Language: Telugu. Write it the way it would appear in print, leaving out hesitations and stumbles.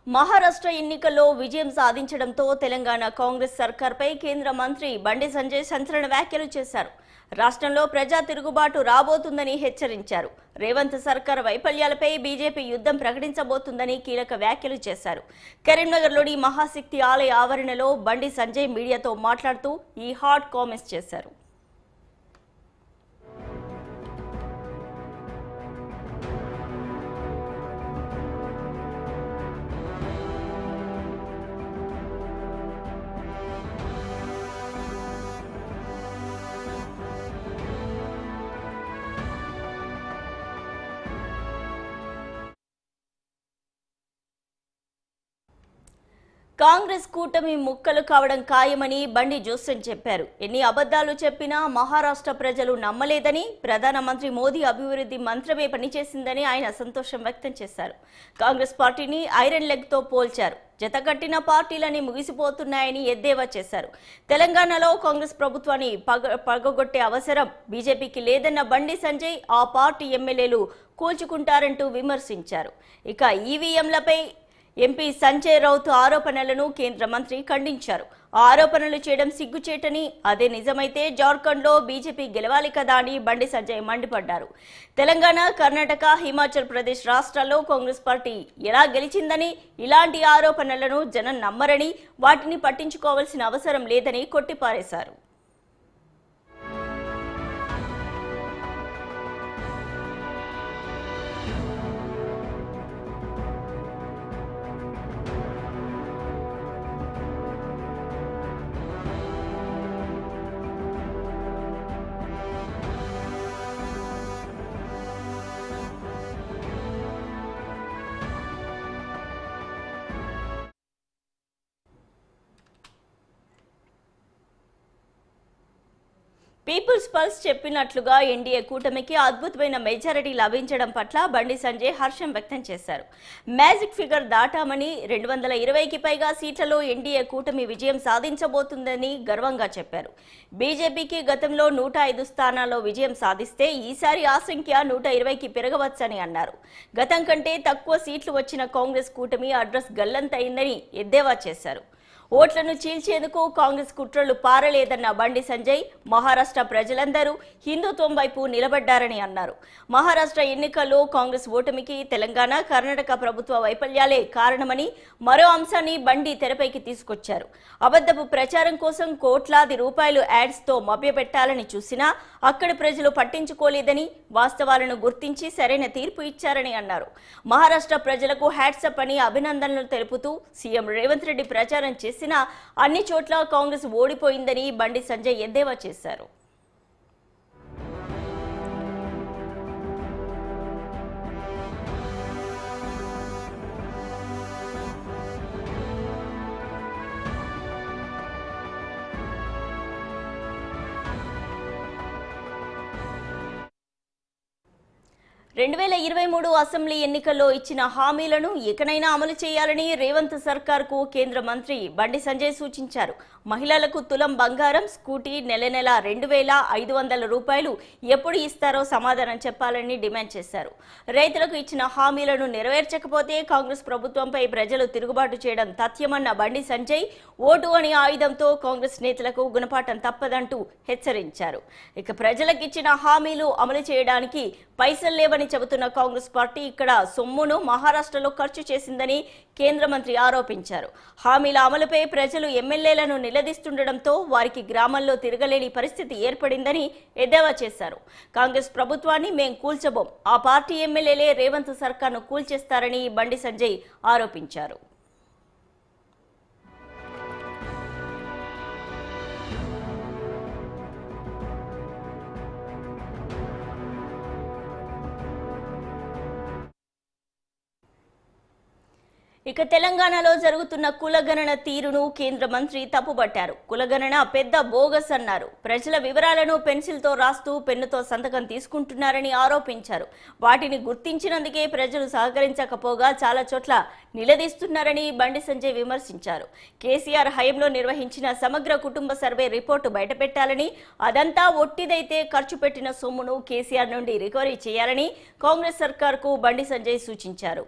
మహారాష్ట్ర ఎన్నికల్లో విజయం సాధించడంతో తెలంగాణ కాంగ్రెస్ సర్కార్పై కేంద్ర మంత్రి బండి సంజయ్ సంచలన వ్యాఖ్యలు చేశారు. రాష్ట్రంలో ప్రజా తిరుగుబాటు రాబోతుందని హెచ్చరించారు. రేవంత్ సర్కార్ వైఫల్యాలపై బీజేపీ యుద్ధం ప్రకటించబోతుందని కీలక వ్యాఖ్యలు చేశారు. కరీంనగర్లోని మహాశక్తి ఆలయ ఆవరణలో బండి సంజయ్ మీడియాతో మాట్లాడుతూ ఈ హాట్ కామెంట్స్ చేశారు. కాంగ్రెస్ కూటమి ముక్కలు కావడం ఖాయమని బండి జోసెన్ చెప్పారు. ఎన్ని అబద్ధాలు చెప్పినా మహారాష్ట్ర ప్రజలు నమ్మలేదని, ప్రధానమంత్రి మోదీ అభివృద్ధి మంత్రమే పనిచేసిందని ఆయన సంతోషం వ్యక్తం చేశారు. కాంగ్రెస్ పార్టీని ఐరన్ లెగ్ తో పోల్చారు. జతకట్టిన పార్టీలని ముగిసిపోతున్నాయని ఎద్దేవా చేశారు. తెలంగాణలో కాంగ్రెస్ ప్రభుత్వాన్ని పగగొట్టే అవసరం బీజేపీకి లేదన్న బండి సంజయ్ ఆ పార్టీ ఎమ్మెల్యేలు కూల్చుకుంటారంటూ విమర్శించారు. ఇక ఈవీఎంలపై ఎంపీ సంజయ్ రౌత్ ఆరోపణలను కేంద్ర మంత్రి ఖండించారు. ఆరోపణలు చేయడం సిగ్గుచేటని, అదే నిజమైతే జార్ఖండ్లో బీజేపీ గెలవాలి కదా అని బండి సంజయ్ మండిపడ్డారు. తెలంగాణ, కర్ణాటక, హిమాచల్ ప్రదేశ్ రాష్ట్రాల్లో కాంగ్రెస్ పార్టీ ఎలా గెలిచిందని, ఇలాంటి ఆరోపణలను జనం నమ్మరని, వాటిని పట్టించుకోవాల్సిన అవసరం లేదని కొట్టిపారేశారు. పీపుల్స్ పల్స్ చెప్పినట్లుగా ఎన్డీఏ కూటమికి అద్భుతమైన మెజారిటీ లభించడం పట్ల బండి సంజయ్ హర్షం వ్యక్తం చేశారు. మ్యాజిక్ ఫిగర్ దాటామని, 220కి పైగా సీట్లలో ఎన్డీఏ కూటమి విజయం సాధించబోతుందని గర్వంగా చెప్పారు. బీజేపీకి గతంలో 105 స్థానాల్లో విజయం సాధిస్తే ఈసారి ఆ సంఖ్య 120కి పెరగవచ్చని అన్నారు. గతం కంటే తక్కువ సీట్లు వచ్చిన కాంగ్రెస్ కూటమి అడ్రస్ గల్లంతైందని ఎద్దేవా చేశారు. ఓట్లను చీల్చేందుకు కాంగ్రెస్ కుట్రలు పారలేదన్న బండి సంజయ్ మహారాష్ట్ర ప్రజలందరూ హిందుత్వం వైపు నిలబడ్డారని అన్నారు. మహారాష్ట్ర ఎన్నికల్లో కాంగ్రెస్ ఓటమికి తెలంగాణ, కర్ణాటక ప్రభుత్వ వైఫల్యాలే కారణమని మరో అంశాన్ని బండి తెరపైకి తీసుకొచ్చారు. అబద్ధపు ప్రచారం కోసం కోట్లాది రూపాయలు యాడ్స్తో మభ్యపెట్టాలని చూసినా అక్కడి ప్రజలు పట్టించుకోలేదని, వాస్తవాలను గుర్తించి సరైన తీర్పు ఇచ్చారని అన్నారు. మహారాష్ట్ర ప్రజలకు హ్యాట్సప్ అని అభినందనలు తెలుపుతూ సీఎం రేవంత్ రెడ్డి ప్రచారం చేసిన అన్ని చోట్ల కాంగ్రెస్ ఓడిపోయిందని బండి సంజయ్ ఎద్దేవా చేశారు. అసెంబ్లీ ఎన్నికల్లో ఇచ్చిన హామీలను ఇకనైనా అమలు చేయాలని రేవంత్ సర్కార్కు కేంద్ర మంత్రి బండి సంజయ్ సూచించారు. మహిళలకు తులం బంగారం, స్కూటీ నెల 2,500 రూపాయలు ఎప్పుడు ఇస్తారో సమాధానం చెప్పాలని డిమాండ్ చేశారు. రైతులకు ఇచ్చిన హామీలను నెరవేర్చకపోతే కాంగ్రెస్ ప్రభుత్వంపై ప్రజలు తిరుగుబాటు చేయడం తథ్యమన్న బండి సంజయ్ ఓటు అనే ఆయుధంతో కాంగ్రెస్ నేతలకు గుణపాఠం తప్పదంటూ హెచ్చరించారు. ఇక ప్రజలకు ఇచ్చిన హామీలు అమలు చేయడానికి పైసలు లేవని చెబుతున్న కాంగ్రెస్ పార్టీ ఇక్కడ సొమ్మును మహారాష్ట్రలో ఖర్చు చేసిందని కేంద్ర మంత్రి ఆరోపించారు. హామీల అమలుపై ప్రజలు ఎమ్మెల్యేలను నిలదీస్తుండటంతో వారికి గ్రామాల్లో తిరగలేని పరిస్థితి ఏర్పడిందని ఎద్దేవా చేశారు. కాంగ్రెస్ ప్రభుత్వాన్ని మేం కూల్చబోం, ఆ పార్టీ ఎమ్మెల్యేలే రేవంత్ సర్కార్ను కూల్చేస్తారని బండి సంజయ్ ఆరోపించారు. ఇక తెలంగాణలో జరుగుతున్న కులగణన తీరును కేంద్ర మంత్రి తప్పుబట్టారు. కులగణన పెద్ద బోగస్ అన్నారు. ప్రజల వివరాలను పెన్సిల్తో రాస్తూ పెన్నుతో సంతకం తీసుకుంటున్నారని ఆరోపించారు. వాటిని గుర్తించినందుకే ప్రజలు సహకరించకపోగా చాలా చోట్ల నిలదీస్తున్నారని బండి సంజయ్ విమర్శించారు. కేసీఆర్ హయాంలో నిర్వహించిన సమగ్ర కుటుంబ సర్వే రిపోర్టు బయటపెట్టాలని, అదంతా ఒట్టిదైతే ఖర్చు పెట్టిన సొమ్మును కేసీఆర్ నుండి రికవరీ చేయాలని కాంగ్రెస్ సర్కార్కు బండి సంజయ్ సూచించారు.